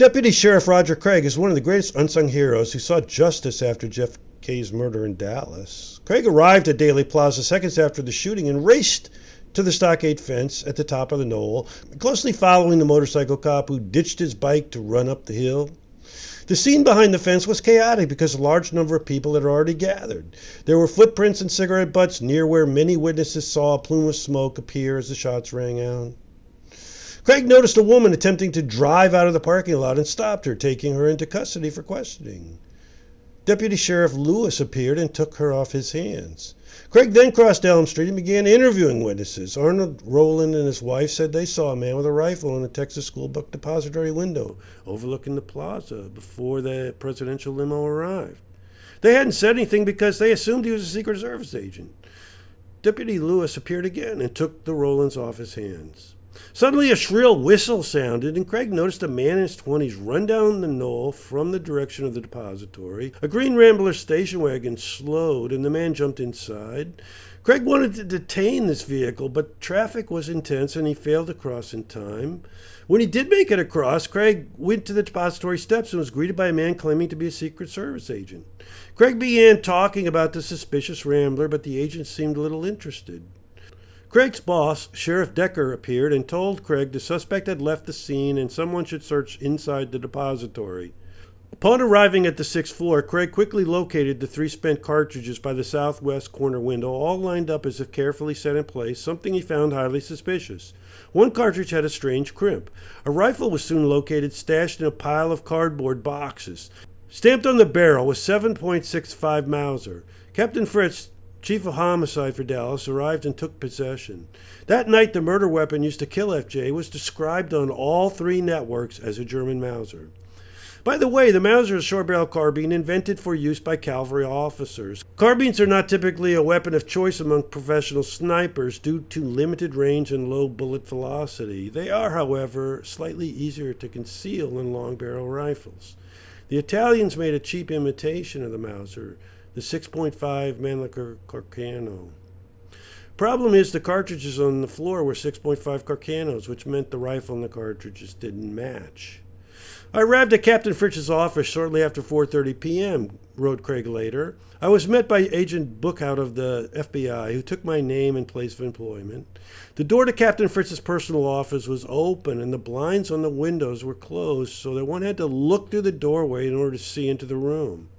Deputy Sheriff Roger Craig is one of the greatest unsung heroes who saw justice after Jeff Kay's murder in Dallas. Craig arrived at Daley Plaza seconds after the shooting and raced to the stockade fence at the top of the knoll, closely following the motorcycle cop who ditched his bike to run up the hill. The scene behind the fence was chaotic because a large number of people had already gathered. There were footprints and cigarette butts near where many witnesses saw a plume of smoke appear as the shots rang out. Craig noticed a woman attempting to drive out of the parking lot and stopped her, taking her into custody for questioning. Deputy Sheriff Lewis appeared and took her off his hands. Craig then crossed Elm Street and began interviewing witnesses. Arnold Rowland and his wife said they saw a man with a rifle in a Texas school book depository window overlooking the plaza before the presidential limo arrived. They hadn't said anything because they assumed he was a Secret Service agent. Deputy Lewis appeared again and took the Rowlands off his hands. Suddenly a shrill whistle sounded, and Craig noticed a man in his 20s run down the knoll from the direction of the depository. A green Rambler station wagon slowed, and the man jumped inside. Craig wanted to detain this vehicle, but traffic was intense, and he failed to cross in time. When he did make it across, Craig went to the depository steps and was greeted by a man claiming to be a Secret Service agent. Craig began talking about the suspicious Rambler, but the agent seemed a little interested. Craig's boss, Sheriff Decker, appeared and told Craig the suspect had left the scene and someone should search inside the depository. Upon arriving at the 6th floor, Craig quickly located the 3 spent cartridges by the southwest corner window, all lined up as if carefully set in place, something he found highly suspicious. One cartridge had a strange crimp. A rifle was soon located, stashed in a pile of cardboard boxes. Stamped on the barrel was 7.65 Mauser. Captain Fritz, Chief of Homicide for Dallas, arrived and took possession. That night, the murder weapon used to kill FJ was described on all 3 networks as a German Mauser. By the way, the Mauser is a short-barrel carbine invented for use by cavalry officers. Carbines are not typically a weapon of choice among professional snipers due to limited range and low bullet velocity. They are, however, slightly easier to conceal than long-barrel rifles. The Italians made a cheap imitation of the Mauser, the 6.5 Mannlicher Carcano. Problem is the cartridges on the floor were 6.5 Carcanos, which meant the rifle and the cartridges didn't match. I arrived at Captain Fritz's office shortly after 4:30 p.m., wrote Craig later. I was met by Agent Bookout of the FBI, who took my name and place of employment. The door to Captain Fritz's personal office was open, and the blinds on the windows were closed, so that one had to look through the doorway in order to see into the room.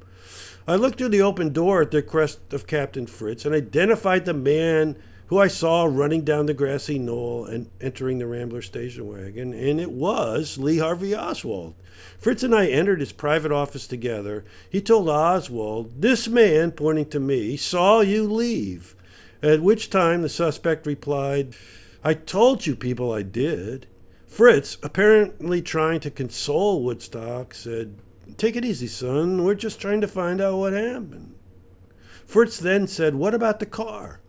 I looked through the open door at the crest of Captain Fritz and identified the man who I saw running down the grassy knoll and entering the Rambler station wagon, and it was Lee Harvey Oswald. Fritz and I entered his private office together. He told Oswald, "This man," pointing to me, "saw you leave," at which time the suspect replied, "I told you people I did." Fritz, apparently trying to console Woodstock, said, "Take it easy, son. We're just trying to find out what happened." Fritz then said, "What about the car?"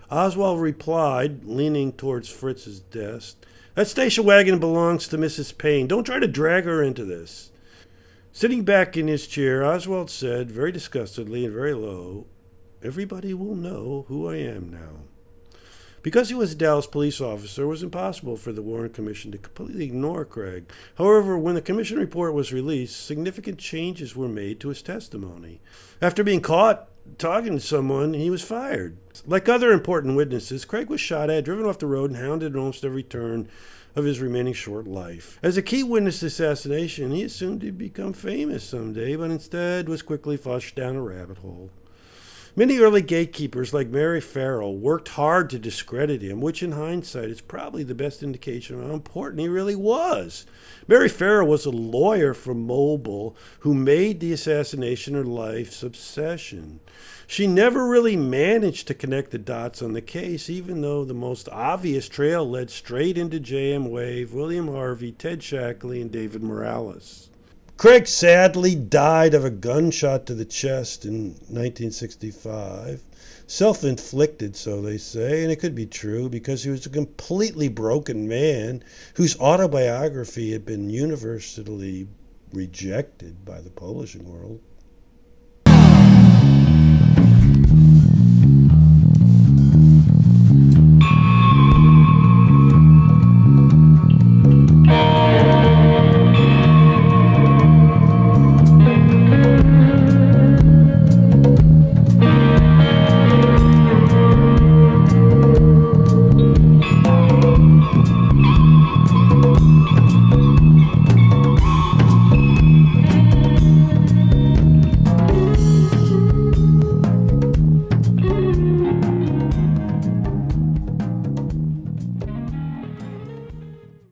Oswald replied, leaning towards Fritz's desk, "That station wagon belongs to Mrs. Payne. Don't try to drag her into this." Sitting back in his chair, Oswald said, very disgustedly and very low, "Everybody will know who I am now." Because he was a Dallas police officer, it was impossible for the Warren Commission to completely ignore Craig. However, when the commission report was released, significant changes were made to his testimony. After being caught talking to someone, he was fired. Like other important witnesses, Craig was shot at, driven off the road, and hounded at almost every turn of his remaining short life. As a key witness to assassination, he assumed he'd become famous someday, but instead was quickly flushed down a rabbit hole. Many early gatekeepers like Mary Farrell worked hard to discredit him, which in hindsight is probably the best indication of how important he really was. Mary Farrell was a lawyer from Mobile who made the assassination her life's obsession. She never really managed to connect the dots on the case, even though the most obvious trail led straight into J.M. Wave, William Harvey, Ted Shackley, and David Morales. Craig sadly died of a gunshot to the chest in 1965. Self-inflicted, so they say, and it could be true because he was a completely broken man whose autobiography had been universally rejected by the publishing world.